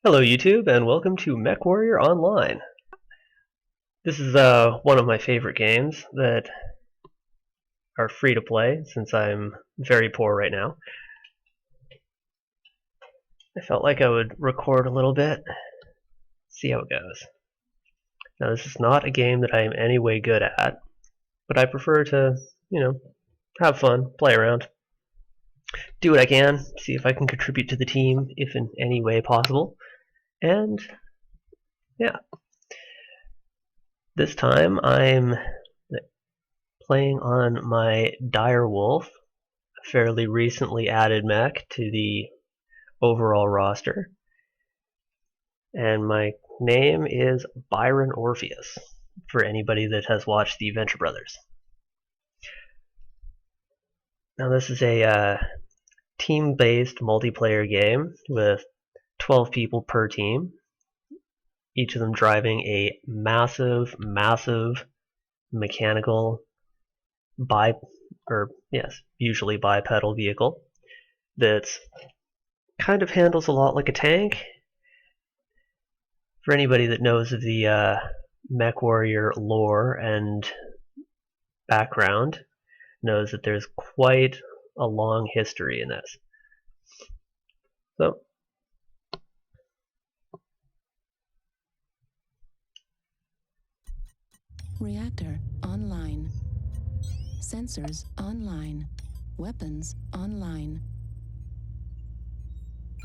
Hello YouTube, and welcome to Mechwarrior Online. This is one of my favorite games that are free to play since I'm very poor right now. I felt like I would record a little bit, see how it goes. Now this is not a game that I am any way good at, but I prefer to, have fun, play around, do what I can, see if I can contribute to the team if in any way possible, and yeah. This time I'm playing on my Dire Wolf, a fairly recently added mech to the overall roster. And my name is Byron Orpheus, for anybody that has watched the Venture Brothers. Now this is a team-based multiplayer game with 12 people per team, each of them driving a massive mechanical usually bipedal vehicle that's kind of handles a lot like a tank. For anybody that knows of the Mechwarrior lore and background, knows that there's quite a long history in this. So, Reactor online. Sensors online. Weapons online.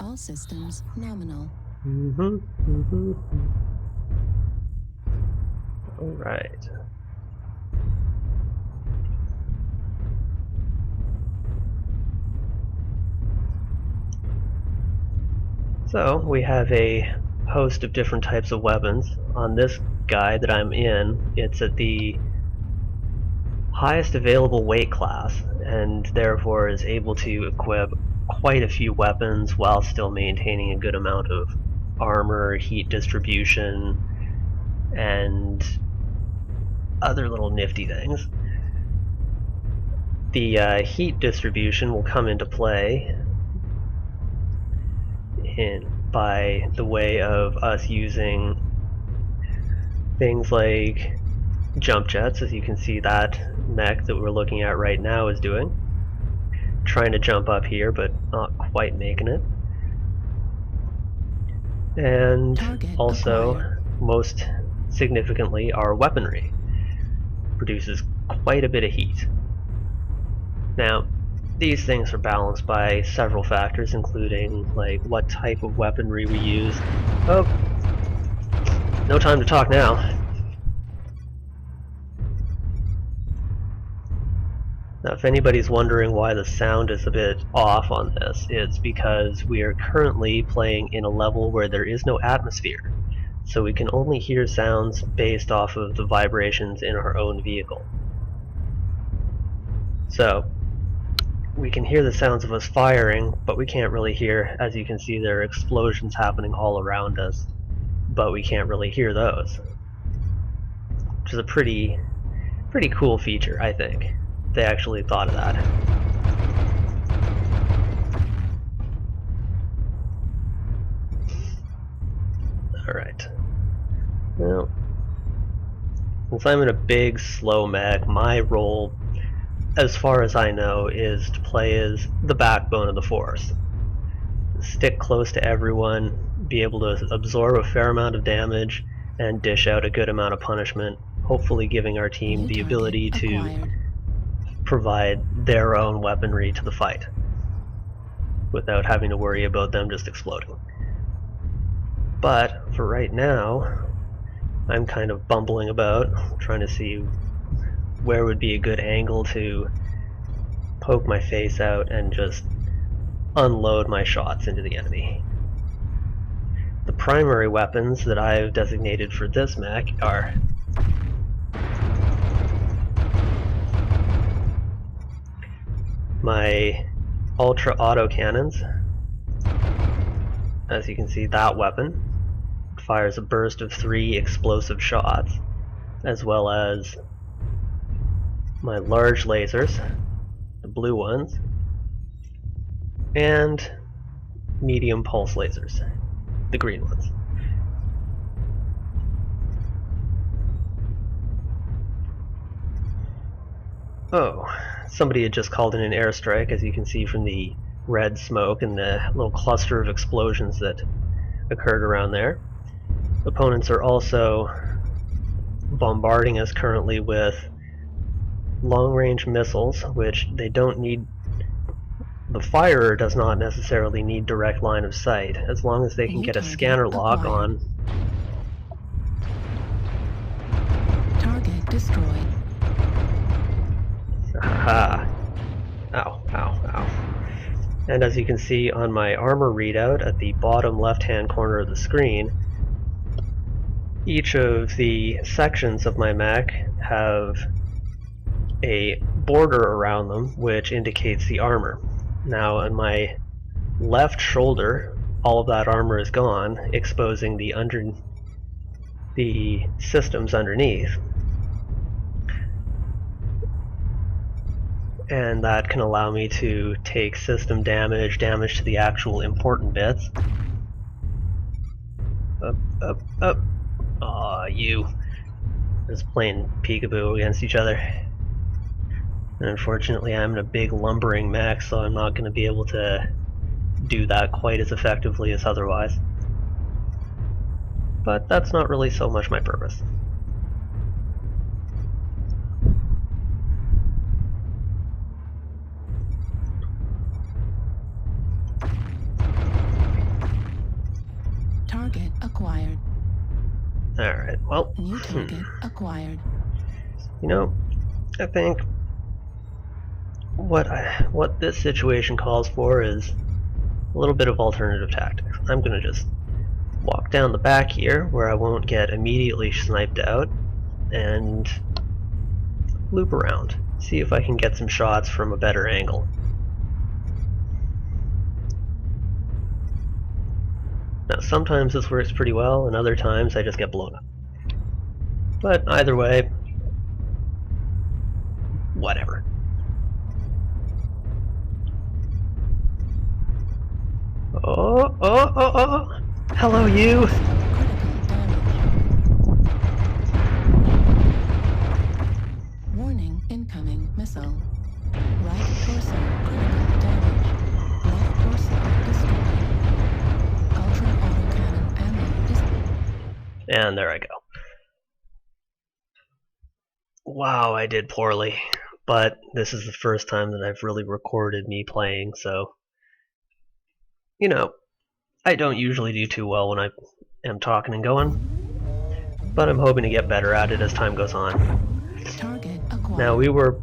All systems nominal. Alright. So, we have a host of different types of weapons. On this guide that I'm in, it's at the highest available weight class, and therefore is able to equip quite a few weapons while still maintaining a good amount of armor, heat distribution, and other little nifty things. The heat distribution will come into play by the way of us using things like jump jets, as you can see that mech that we're looking at right now is doing. Trying to jump up here, but not quite making it. And Target also, acquired. most significantly, our weaponry produces quite a bit of heat. Now, these things are balanced by several factors, including like what type of weaponry we use. Oh, no time to talk now. Now, if anybody's wondering why the sound is a bit off on this, it's because we are currently playing in a level where there is no atmosphere, so we can only hear sounds based off of the vibrations in our own vehicle. So, we can hear the sounds of us firing, but we can't really hear, as you can see, there are explosions happening all around us, but we can't really hear those. Which is a pretty cool feature, I think. They actually thought of that. Alright. Well, since I'm in a big, slow mech, my role, as far as I know, is to play as the backbone of the force. Stick close to everyone, be able to absorb a fair amount of damage, and dish out a good amount of punishment, hopefully giving our team the ability to provide their own weaponry to the fight without having to worry about them just exploding. But for right now, I'm kind of bumbling about, trying to see where would be a good angle to poke my face out and just unload my shots into the enemy. The primary weapons that I've designated for this mech are my ultra auto cannons. As you can see, that weapon fires a burst of 3 explosive shots, as well as my large lasers, the blue ones, and medium pulse lasers. the green ones. Oh, somebody had just called in an airstrike, as you can see from the red smoke and the little cluster of explosions that occurred around there. Opponents are also bombarding us currently with long-range missiles, which they don't need. The firer does not necessarily need direct line of sight, as long as they can get a scanner lock on. Target destroyed. Haha. Ow, ow, ow. And as you can see on my armor readout at the bottom left-hand corner of the screen, each of the sections of my mech have a border around them which indicates the armor. Now on my left shoulder, all of that armor is gone, exposing the systems underneath. And that can allow me to take system damage, damage to the actual important bits. Up, up, up. Aw, you. Just playing peekaboo against each other. And unfortunately I'm in a big lumbering mech, so I'm not going to be able to do that quite as effectively as otherwise. But that's not really so much my purpose. Target acquired. Alright, well, New target acquired. you know, I think what this situation calls for is a little bit of alternative tactics. I'm going to just walk down the back here where I won't get immediately sniped out and loop around. See if I can get some shots from a better angle. Now sometimes this works pretty well, and other times I just get blown up. But either way, whatever. Oh, oh, oh, oh! Hello, you! Warning, incoming missile. Right torso, critical damage. Left torso, destroyed. Ultra autocannon ammo destroyed. And there I go. Wow, I did poorly. But this is the first time that I've really recorded me playing, so... You know, I don't usually do too well when I am talking and going, but I'm hoping to get better at it as time goes on. Target acquired. Now, we were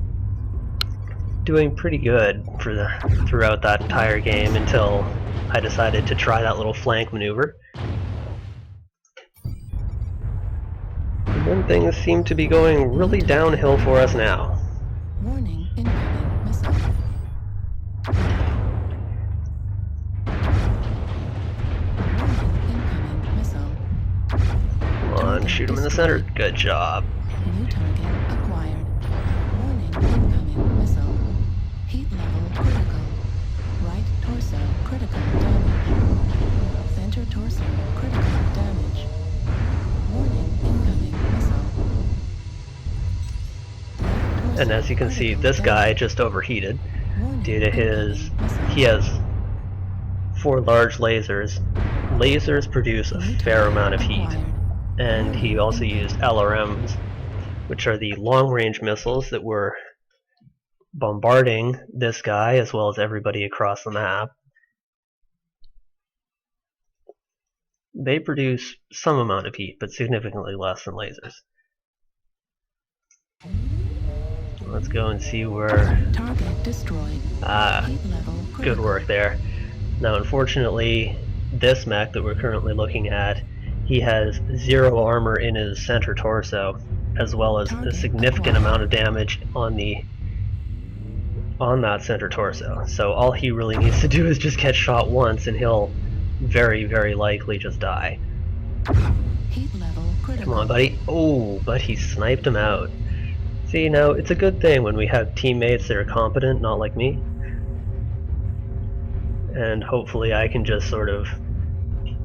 doing pretty good throughout that entire game until I decided to try that little flank maneuver. And then things seem to be going really downhill for us now. Warning, incoming missile. Shoot him in the center. Good job. New target acquired. Warning, incoming missile. Heat level critical. Right torso critical damage. Center torso critical damage. Warning, incoming missile. And as you can see, this guy just overheated due to he has 4 large lasers. Lasers produce a fair amount of heat. And he also used LRMs, which are the long-range missiles that were bombarding this guy as well as everybody across the map. They produce some amount of heat, but significantly less than lasers. Let's go and see where... Target destroyed. Good work there. Now unfortunately, this mech that we're currently looking at, he has 0 armor in his center torso, as well as a significant amount of damage on that center torso. So all he really needs to do is just get shot once and he'll very, very likely just die. Heat level critical. Come on, buddy. Oh, but he sniped him out. See, now it's a good thing when we have teammates that are competent, not like me. And hopefully I can just sort of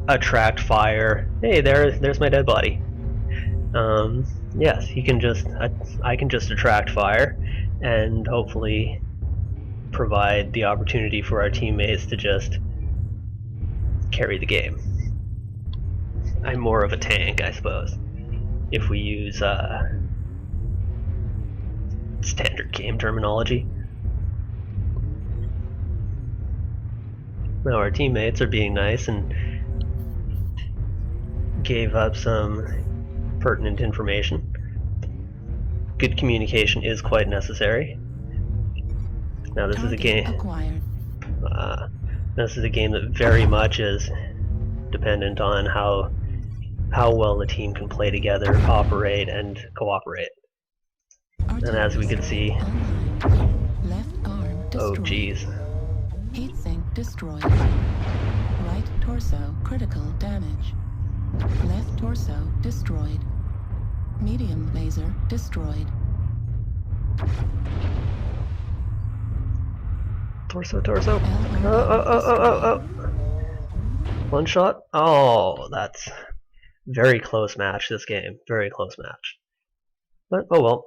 attract fire. Hey, there's my dead body. Yes, he can just I can just attract fire, and hopefully provide the opportunity for our teammates to just carry the game. I'm more of a tank, I suppose, if we use standard game terminology. Now our teammates are being nice and gave up some pertinent information. Good communication is quite necessary. Now this is a game. This is a game that very much is dependent on how well the team can play together, operate, and cooperate. And as we can see, left arm destroyed. oh geez. Heat sink destroyed. Right torso critical damage. Left torso destroyed. Medium laser destroyed. Torso. Oh. One shot? Oh, that's very close match, this game. Very close match. But, oh well.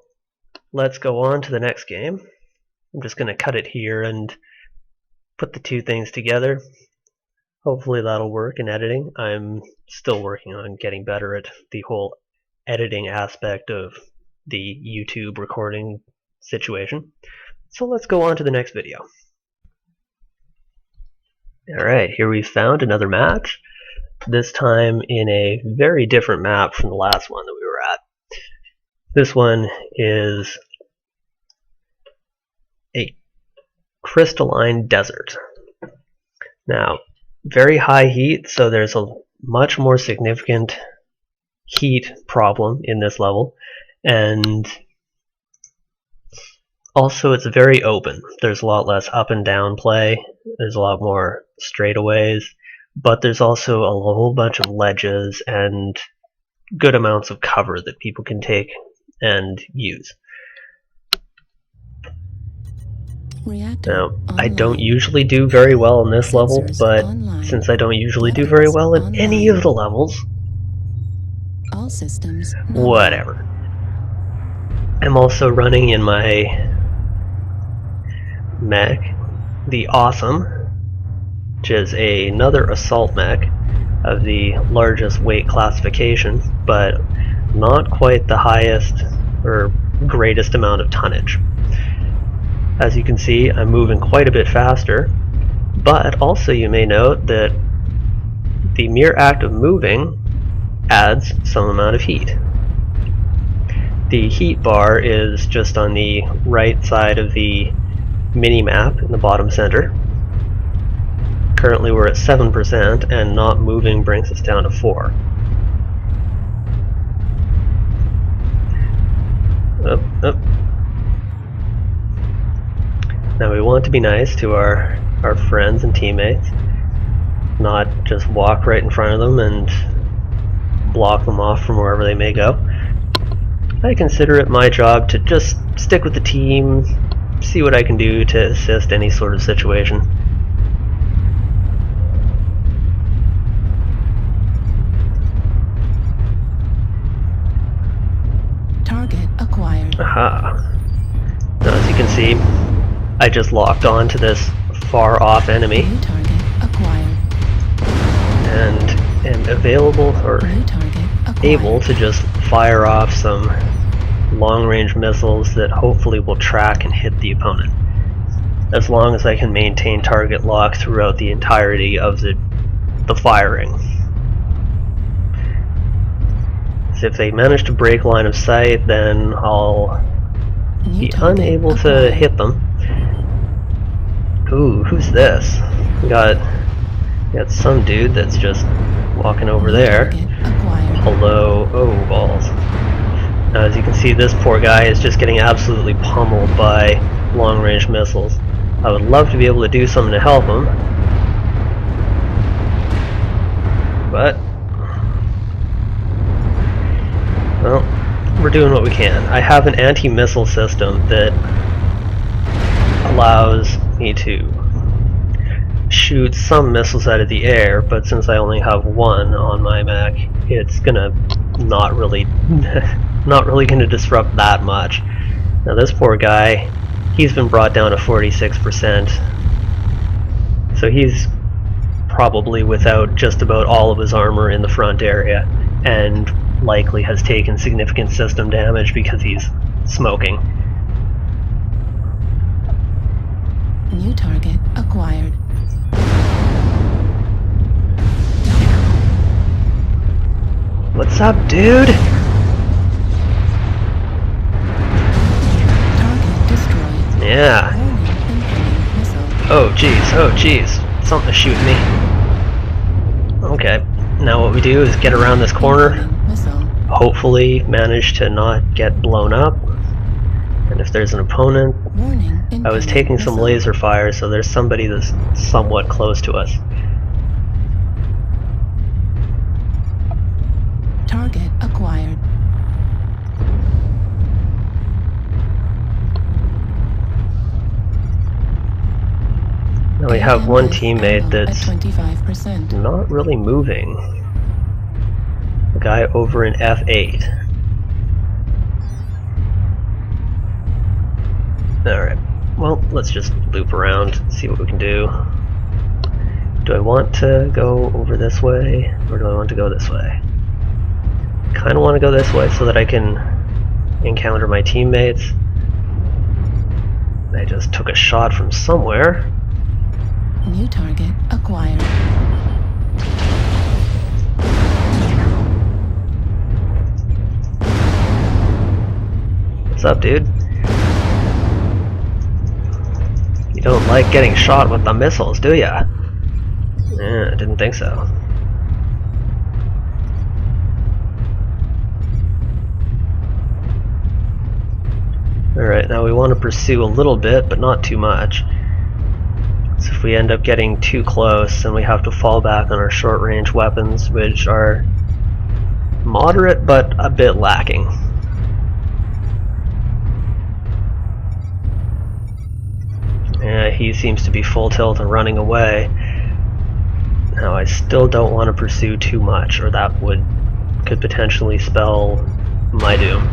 Let's go on to the next game. I'm just going to cut it here and put the two things together. Hopefully that'll work in editing. I'm still working on getting better at the whole editing aspect of the YouTube recording situation. So let's go on to the next video. Alright, here we found another match. This time in a very different map from the last one that we were at. This one is a crystalline desert. Now, very high heat, so there's a much more significant heat problem in this level, and also it's very open. There's a lot less up and down play, there's a lot more straightaways, but there's also a whole bunch of ledges and good amounts of cover that people can take and use. Now, I don't usually do very well in this level, but since I don't usually do very well in any of the levels, all systems whatever. I'm also running in my mech, the Awesome, which is another assault mech of the largest weight classification, but not quite the highest or greatest amount of tonnage. As you can see, I'm moving quite a bit faster, but also you may note that the mere act of moving adds some amount of heat. The heat bar is just on the right side of the mini-map in the bottom center. Currently we're at 7%, and not moving brings us down to 4. Up. Now we want to be nice to our friends and teammates, not just walk right in front of them and block them off from wherever they may go. I consider it my job to just stick with the team, see what I can do to assist any sort of situation. Target acquired. Aha. Now as you can see, I just locked on to this far off enemy New target acquired. and am available or New target acquired. able to just fire off some long-range missiles that hopefully will track and hit the opponent, as long as I can maintain target lock throughout the entirety of the firing. So if they manage to break line of sight, then I'll be unable to hit them. Ooh, who's this? We got some dude that's just walking over there. Hello. Oh, balls. Now, as you can see, this poor guy is just getting absolutely pummeled by long-range missiles. I would love to be able to do something to help him, but well, we're doing what we can. I have an anti-missile system that allows me to shoot some missiles out of the air, but since I only have one on my mech, it's gonna not really gonna disrupt that much. Now this poor guy, he's been brought down to 46%, so he's probably without just about all of his armor in the front area, and likely has taken significant system damage because he's smoking. New target acquired. What's up, dude? Target destroyed. Yeah. Incoming missile. Oh jeez. Something's shooting me. Okay. Now what we do is get around this corner. Incoming missile. Hopefully manage to not get blown up. And if there's an opponent, Warning. I was taking some laser fire, so there's somebody that's somewhat close to us. Target acquired. Now we have one teammate At that's 25%. not really moving. The guy over in F8. Alright, well, let's just loop around, see what we can do. Do I want to go over this way, or do I want to go this way? Kinda want to go this way so that I can encounter my teammates. I just took a shot from somewhere. New target acquired. What's up, dude? You don't like getting shot with the missiles, do ya? Yeah, I didn't think so. Alright, now we want to pursue a little bit, but not too much. So if we end up getting too close, then we have to fall back on our short-range weapons, which are moderate, but a bit lacking. Yeah, he seems to be full tilt and running away. Now I still don't want to pursue too much, or that could potentially spell my doom.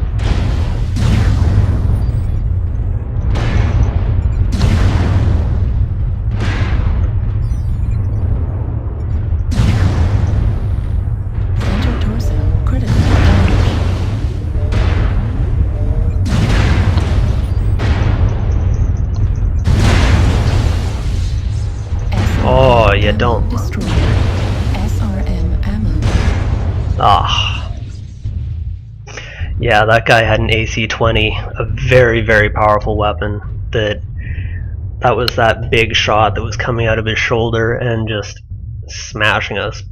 Center torso critical damage. Oh, you don't. Destroyed. SRM ammo. Ah. Yeah, that guy had an AC-20, a very, very powerful weapon. That was that big shot that was coming out of his shoulder and just smashing us.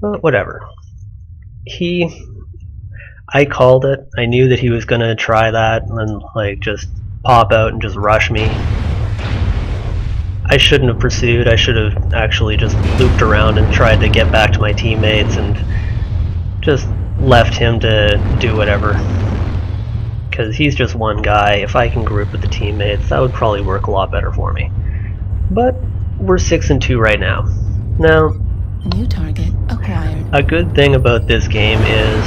But whatever. I called it. I knew that he was gonna try that and like just pop out and just rush me. I shouldn't have pursued. I should have actually just looped around and tried to get back to my teammates and just left him to do whatever. Because he's just one guy. If I can group with the teammates, that would probably work a lot better for me. But we're 6-2 right now. Now, New target acquired. a good thing about this game is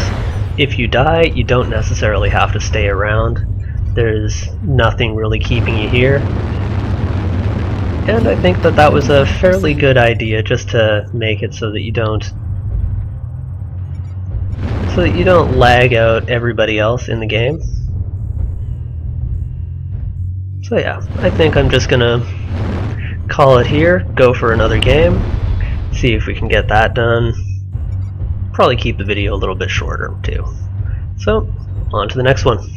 if you die, you don't necessarily have to stay around. There's nothing really keeping you here. And I think that that was a fairly good idea, just to make it so that you don't lag out everybody else in the game. So yeah, I think I'm just gonna call it here, go for another game, see if we can get that done. Probably keep the video a little bit shorter too. So, on to the next one.